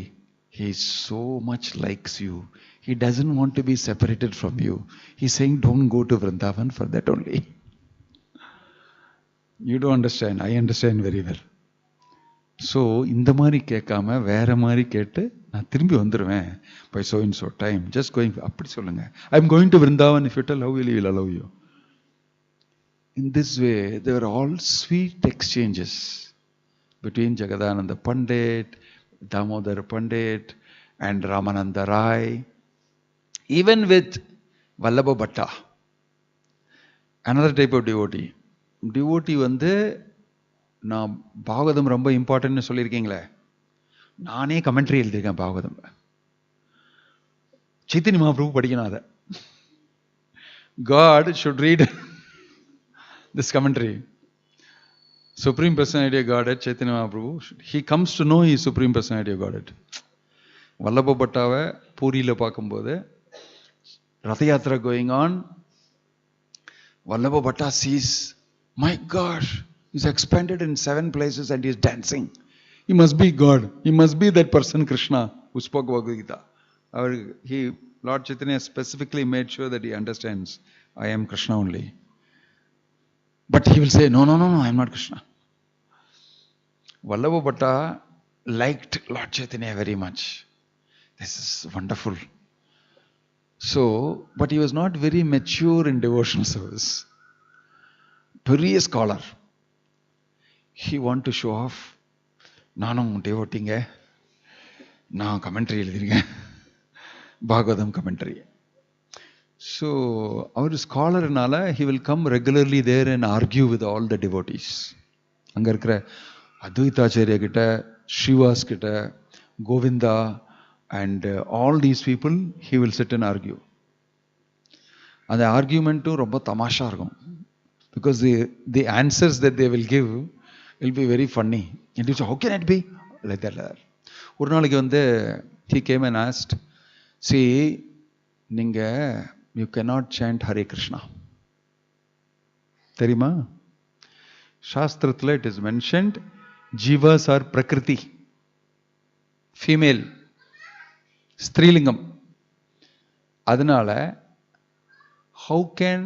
he so much likes you. He doesn't want to be separated from you. He's saying, don't go to Vrindavan for that only. You don't understand. I understand very well. So, இந்த மாதிரி கேட்காம வேற மாதிரி கேட்டு நான் திரும்பி வந்துடுவேன் by so and so time. Just going, அப்படி சொல்லுங்க. I'm going to Vrindavan. If you tell, how will he allow you? In this way, there were all sweet exchanges between Jagadananda Pandit, Damodar Pandit, and Ramananda Rai, even with Vallabha Bhatta, another type of devotee. Devotee வந்து நான் பாகவதம் ரொம்ப இம்பார்ட்டன்ட்னு சொல்லியிருக்கீங்களே, நானே commentary எழுதியிருக்கேன் பாகவதம். சைத்தன்ய மகாபிரபு படிக்கணும் அதை. God should read this commentary. Supreme Personality of Godhead, Chaitanya Mahaprabhu, he comes to know he is Supreme Personality of Godhead. Vallabha Bhattaவை பூரியில் பார்க்கும்போது, ரதயாத்திரா going on, Vallabha Bhatta sees, my gosh, he's expanded in 7 places and he's dancing. He must be God. He must be that person Krishna who spoke Bhagavad Gita. Lord Chaitanya specifically made sure that he understands, I am Krishna only. But he will say, no, I am not Krishna. Vallabha Bhatta liked Lord Chaitanya very much. This is wonderful. So, but he was not very mature in devotional service. Very scholar. He want to show off. நானும் devoteeங்க, நான் commentary எழுதிருக்கேன், Bhagavatam commentary. So, our scholar-னால he will come regularly there and argue with all the devotees. அங்க இருக்கிற அத்வைதாச்சாரியா கிட்ட, ஸ்ரீவாஸ் கிட்ட, Govinda, and all these people, he will sit and argue. அந்த ஆர்கியூமெண்ட்டும் ரொம்ப தமாஷா இருக்கும். Because the answers that they will give will be very funny. And you say, how can it be? Like that. ஒரு நாளைக்கு வந்து he came and asked, see, நீங்க you cannot chant Hare Krishna. தெரியுமா? சாஸ்திரத்தில் it is mentioned, jivas are prakriti, female, ஸ்திரீலிங்கம். அதனால how can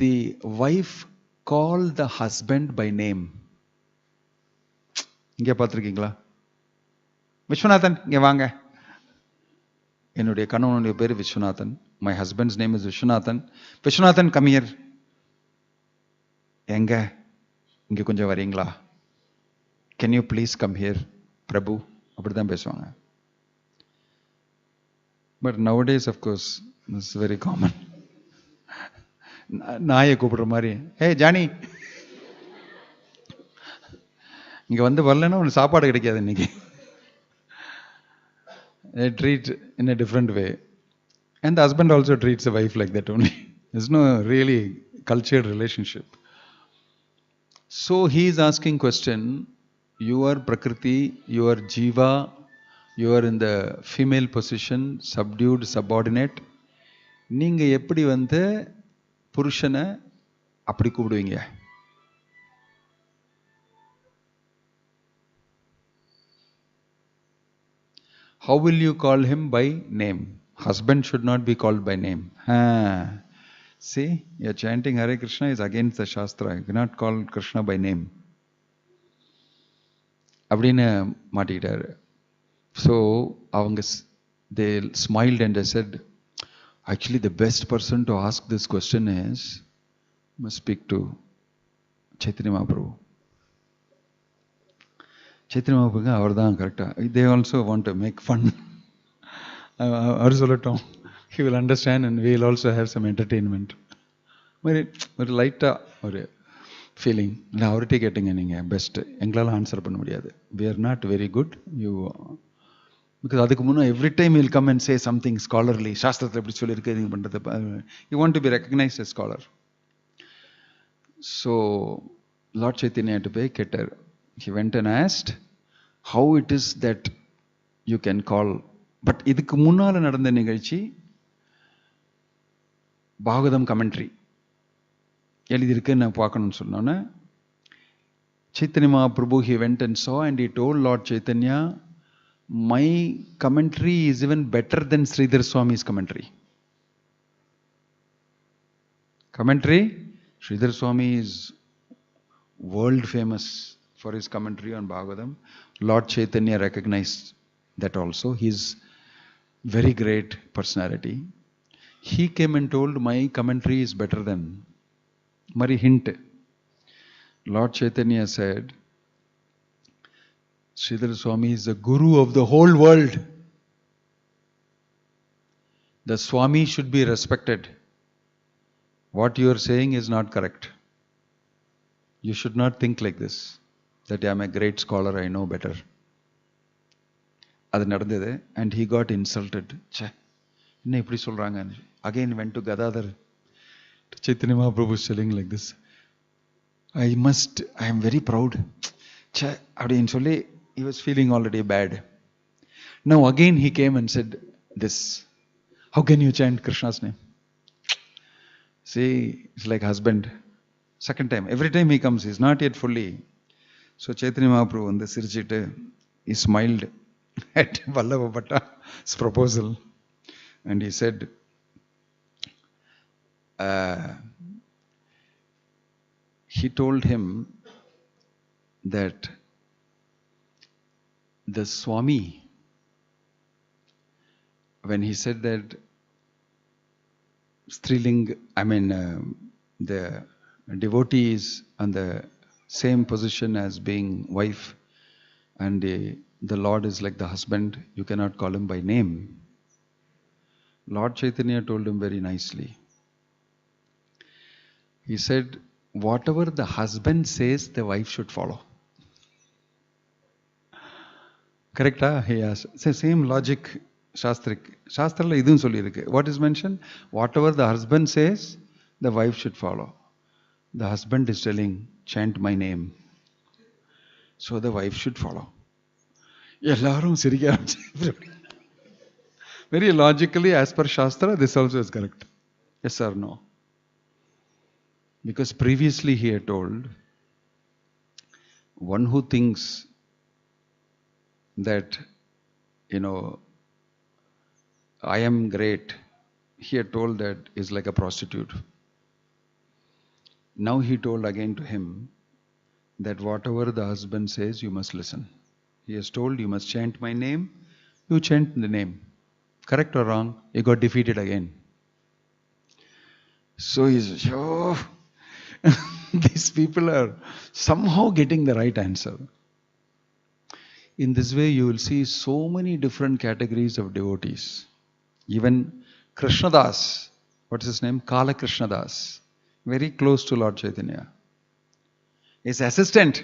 the wife call the husband by name? இங்கே பார்த்துருக்கீங்களா? விஸ்வநாதன் இங்கே வாங்க. என்னுடைய கணவனுடைய பேர் Viswanathan. My husband's name is Viswanathan. Viswanathan come here. எங்க இங்கே கொஞ்சம் வரீங்களா? Can you please come here, பிரபு? அப்படிதான் பேசுவாங்க. But nowadays, of course, this is very common. நாயை கூப்பிடுற மாதிரி, ஹே ஜானி, இங்க வந்து வரலன்னா உனக்கு சாப்பாடு கிடைக்காது இன்னைக்கு. They treat in a different way. And the husband also treats the wife like that only. There's no really cultured relationship. So he is asking question, you are Prakriti, you are Jiva, you are in the female position, subdued, subordinate. நீங்க எப்படி வந்து புருஷனை அப்படி கூப்பிடுவீங்க? How will you call him by name? Husband should not be called by name. See, you're chanting Hare Krishna is against the Shastra. You cannot call Krishna by name. அப்படின்னு மாட்டிக்கிட்டாரு. So, they smiled and they said, actually the best person to ask this question is, must speak to Chaitanya Mahaprabhu. Chaitanya Mahaprabhu அவர் தான் கரெக்டா. They also want to make fun. அவர் சொல்லட்டும், he will understand and we will also have some entertainment. ஒரு லைட்டா ஒரு feeling இல்லை அவர்கிட்ட கேட்டுங்க நீங்கள் பெஸ்ட்டு, எங்களால் ஆன்சர் பண்ண முடியாது. we are not very good. you because அதுக்கு முன்னே every time will come and say something scholarly, சாஸ்திரத்தில் எப்படி சொல்லியிருக்கு இது பண்ணுறது. You want to be recognised a scholar. So Lord சைத்தன்யாட்டு போய் கேட்டார். he went and asked how it is that you can call. But இதுக்கு முன்னால் நடந்த நிகழ்ச்சி பாகவதம் கமெண்ட்ரி எழுதியிருக்கு நான் பார்க்கணும்னு சொன்னோன்னே Chaitanya Mahaprabhu, he went and saw and he told Lord Chaitanya, my commentary is even better than Sridhar Swami's commentary. Commentary, Sridhar Swami is world famous for his commentary on Bhagavatam. Lord Chaitanya recognized that also. He is very great personality. He came and told my commentary is better than. Mari hint. Lord Chaitanya said, Sridhar Swami is the guru of the whole world. The Swami should be respected. What you are saying is not correct. You should not think like this, that I am a great scholar, I know better. அது நடந்தது. And he got insulted. என்ன இப்படி சொல்கிறாங்க. Again went to Gadadhar. Chaitanya Mahaprabhu is telling like this, I am very proud. அப்படின்னு சொல்லி he was feeling already bad. Now again he came and said this, how can you chant Krishna's name? See, it's like husband. Second time, every time he comes, he's not yet fully. So Chaitanya Mahaprabhu வந்து சிரிச்சிட்டு he smiled at Vallabha Bhatta's proposal and he said, he told him that the Swami, when he said that Striling, the devotee is on the same position as being wife and the Lord is like the husband, you cannot call him by name. Lord Chaitanya told him very nicely. He said, whatever the husband says, the wife should follow. Correct? He asked. It's the same logic. Shastrala idun sollirukku. What is mentioned? Whatever the husband says, the wife should follow. The husband is telling, chant my name. So the wife should follow. Ellarum sirikka arambichu. Very logically, as per Shastra, this also is correct. Yes or no? Because previously he had told, one who thinks that, I am great, he had told that is like a prostitute. Now he told again to him that whatever the husband says, you must listen. He has told, you must chant my name, you chant the name. Correct or wrong? He got defeated again. So he says, oh, these people are somehow getting the right answer. In this way, you will see so many different categories of devotees. Even Krishnadas, what is his name? Kala Krishnadas, very close to Lord Chaitanya. His assistant,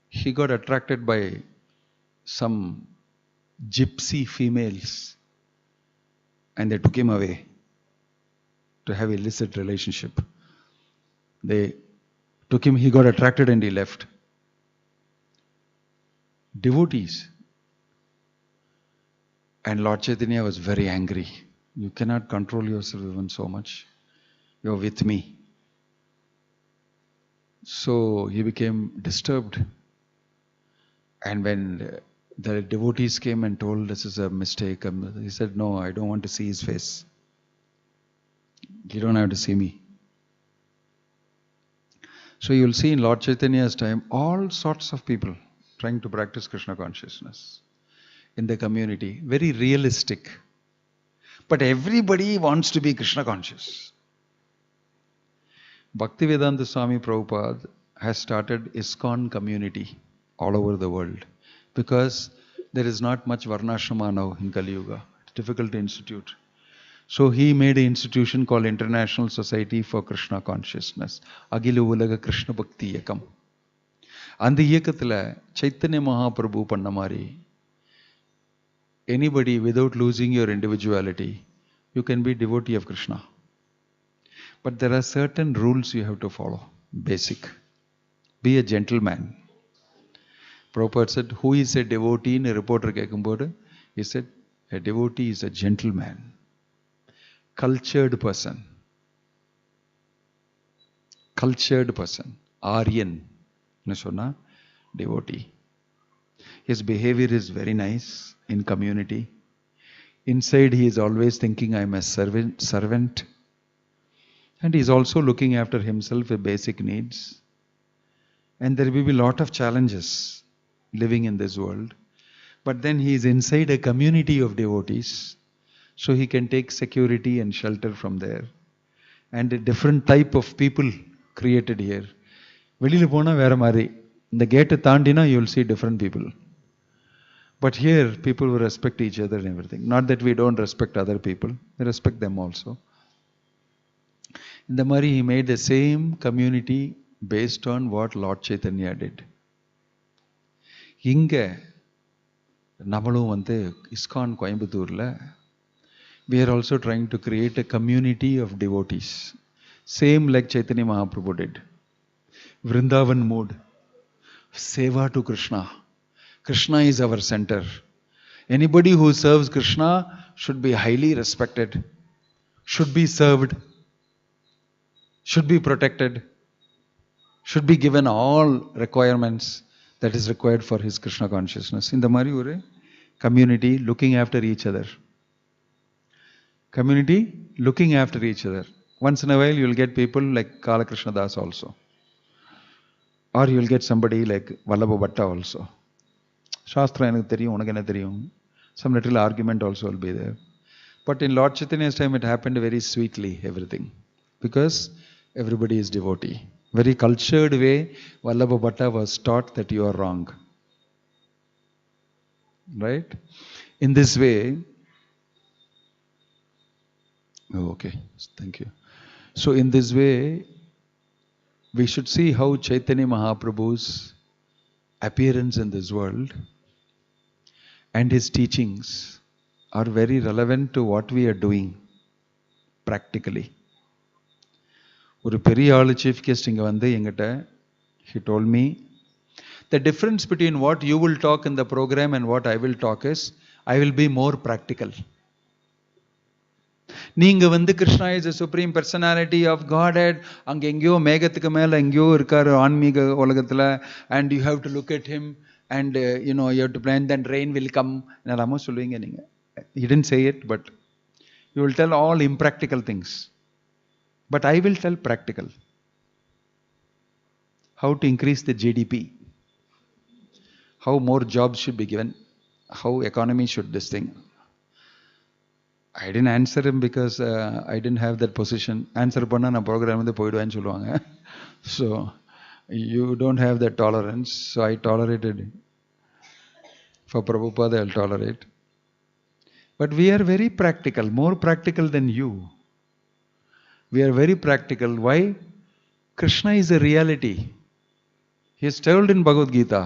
he got attracted by some gypsy females and they took him away to have illicit relationship. They took him, he got attracted and he left. Devotees. And Lord Chaitanya was very angry. You cannot control yourself even so much. You're with me. So he became disturbed. And when the devotees came and told this is a mistake, he said, no, I don't want to see his face. You don't have to see me. So you'll see in Lord Chaitanya's time, all sorts of people trying to practice Krishna consciousness in the community. Very realistic. But everybody wants to be Krishna conscious. Bhaktivedanta Swami Prabhupada has started ISKCON community all over the world. Because there is not much Varnashrama now in Kali Yuga. It's difficult to institute. So he made an institution called International Society for Krishna Consciousness, Agilu Ulaga Krishna Bhakti Yakam. அந்த இயக்கத்தில் சைத்தன்ய மகாபிரபு பண்ண மாதிரி anybody without losing your individuality, you can be devotee of Krishna. But there are certain rules you have to follow. Basic. Be a gentleman. Prabhupada said, who is a devotee? In a reporter கேட்கும்போது, he said, a devotee is a gentleman. Cultured person. Cultured person. Aryan. Sonna, devotee. His behavior is very nice in community. Inside he is always thinking, I am a servant. And he is also looking after himself with basic needs. And there will be a lot of challenges living in this world. But then he is inside a community of devotees. So he can take security and shelter from there. And a different type of people created here. வெளியில போனா வேற மாதிரி. இந்த கேட்டை தாண்டினா you will see different people. But here people will respect each other and everything. Not that we don't respect other people. We respect them also. இந்த மாதிரி he made the same community based on what Lord Chaitanya did. இங்க நம்மளும் வந்து ISKCON கோயம்புத்தூர்ல we are also trying to create a community of devotees. Same like Chaitanya Mahaprabhu did. Vrindavan mood. Seva to Krishna. Krishna is our center. Anybody who serves Krishna should be highly respected, should be served, should be protected, should be given all requirements that is required for his Krishna consciousness. In the mari ore community looking after each other. Community looking after each other. Once in a while you will get people like Kala Krishna Das also. Or you will get somebody like Vallabha Bhatta also. Shastra enakku theriyum, unakku enna theriyum. Some little argument also will be there. But in Lord Chaitanya's time it happened very sweetly, everything. Because everybody is devotee. Very cultured way, Vallabha Bhatta was taught that you are wrong. Right? In this way, oh, okay, thank you. So in this way, we should see how Chaitanya Mahaprabhu's appearance in this world and his teachings are very relevant to what we are doing practically. ஒரு பெரிய ஆளு chief guest இங்கே வந்து எங்கிட்ட he told me the difference between what you will talk in the program and what I will talk is I will be more practical. நீங்க வந்து Krishna is a supreme personality of Godhead, அங்க எங்கேயோ மேகத்துக்கு மேல எங்கேயோ இருக்காரு ஆன்மீக உலகத்துல, and you have to look at him and you know you have to plan, then rain will come. என்னலாமோ சொல்லுவீங்க நீங்க. He didn't say it, but you will tell all impractical things. But I will tell practical. How to increase the GDP. How more jobs should be given. How economy should this thing. I didn't answer him because I didn't have that position. Answer panna na program வந்து போய்டுவேன்னு சொல்லுவாங்க. So you don't have that tolerance. So I tolerated. For Prabhupada I'll tolerate. But we are very practical, more practical than you. We are very practical. Why? Krishna is a reality. He is told in Bhagavad Gita,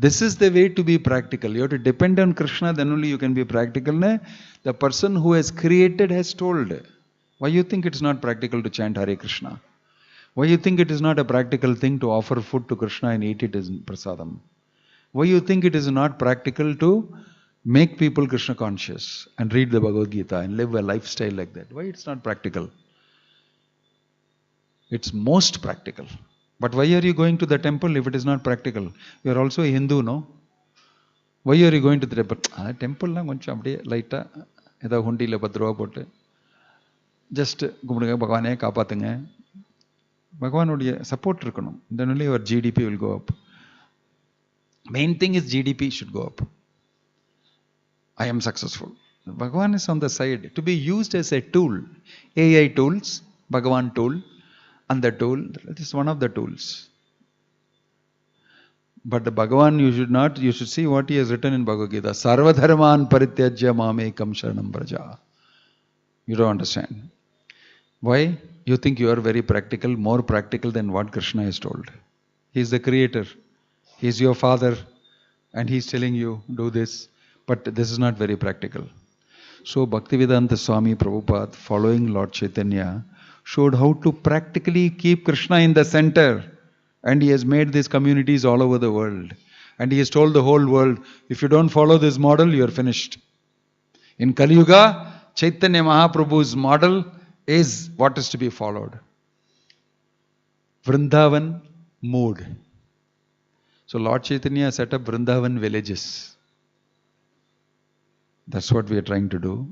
this is the way to be practical. You have to depend on Krishna, then only you can be practical. The person who has created has told. Why you think it is not practical to chant Hare Krishna? Why you think it is not a practical thing to offer food to Krishna and eat it as prasadam? Why you think it is not practical to make people Krishna conscious and read the Bhagavad Gita and live a lifestyle like that? Why it's not practical? It's most practical. But why are you going to the temple if it is not practical? You are also a Hindu, no? Why are you going to the temple? Temple la koncham apdiye light ah edha hundila 10 ரூபாய் போட்டு just கும்பிடுங்க, பகவானே காப்பாத்துங்க. பகவானுடைய support இருக்கணும். Then only your GDP will go up. Main thing is GDP should go up. I am successful. Bhagavan is on the side to be used as a tool. AI tools, Bhagavan tool, and the tool, it is one of the tools. But the Bhagavan you should see what he has written in Bhagavad Gita. Sarva dharman parityajya mamekam sharanam braja. You don't understand. Why? You think you are very practical, more practical than what Krishna has told. He is the creator. He is your father. And he is telling you, do this. But this is not very practical. So Bhaktivedanta Swami Prabhupada, following Lord Chaitanya, showed how to practically keep Krishna in the center. And he has made these communities all over the world. And he has told the whole world, if you don't follow this model, you are finished. In Kali Yuga, Chaitanya Mahaprabhu's model is what is to be followed. Vrindavan mood. So Lord Chaitanya set up Vrindavan villages. That's what we are trying to do.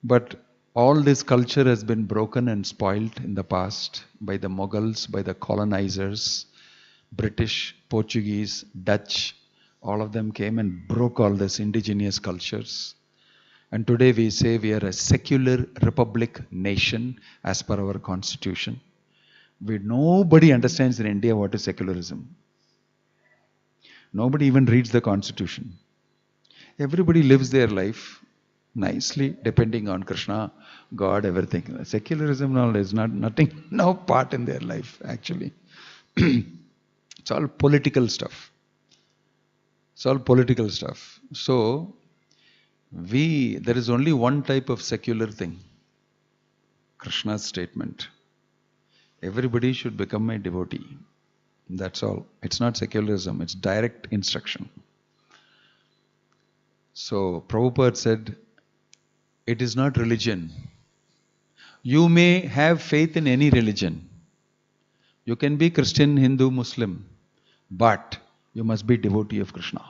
But all this culture has been broken and spoiled in the past by the Mughals, by the colonizers, British, Portuguese, Dutch. All of them came and broke all these indigenous cultures. And today we say we are a secular republic nation as per our constitution. Nobody understands in India what is secularism. Nobody even reads the constitution. Everybody lives their life nicely, depending on Krishna, God, everything. Secularism is nothing, no part in their life, actually. It's all political stuff. It's all political stuff. So, there is only one type of secular thing. Krishna's statement. Everybody should become a devotee. That's all. It's not secularism, it's direct instruction. So, Prabhupada said, it is not religion. You may have faith in any religion. You can be Christian, Hindu, Muslim, but you must be devotee of Krishna.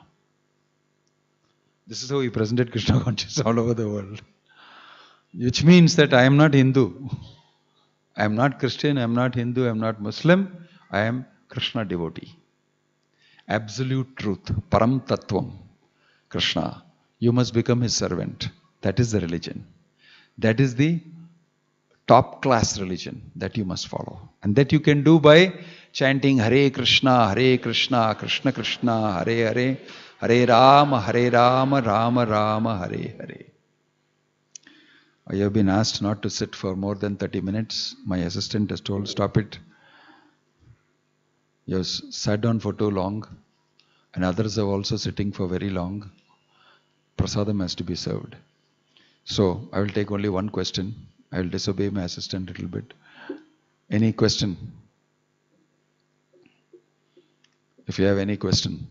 This is how he presented Krishna consciousness all over the world. Which means that I am not Hindu. I am not Christian, I am not Hindu, I am not Muslim. I am Krishna devotee. Absolute truth, Param Tattvam, Krishna. You must become his servant. That is the religion. That is the top class religion that you must follow. And that you can do by chanting Hare Krishna, Krishna Krishna, Hare Hare, Hare Rama, Rama Rama, Hare Hare. I have been asked not to sit for more than 30 minutes. My assistant has told, stop it. You have sat down for too long. And others are also sitting for very long. Prasadam has to be served. So, I will take only one question. I will disobey my assistant a little bit. Any question? If you have any question.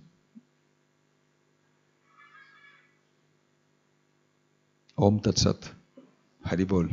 Om Tat Sat. Hari Bol.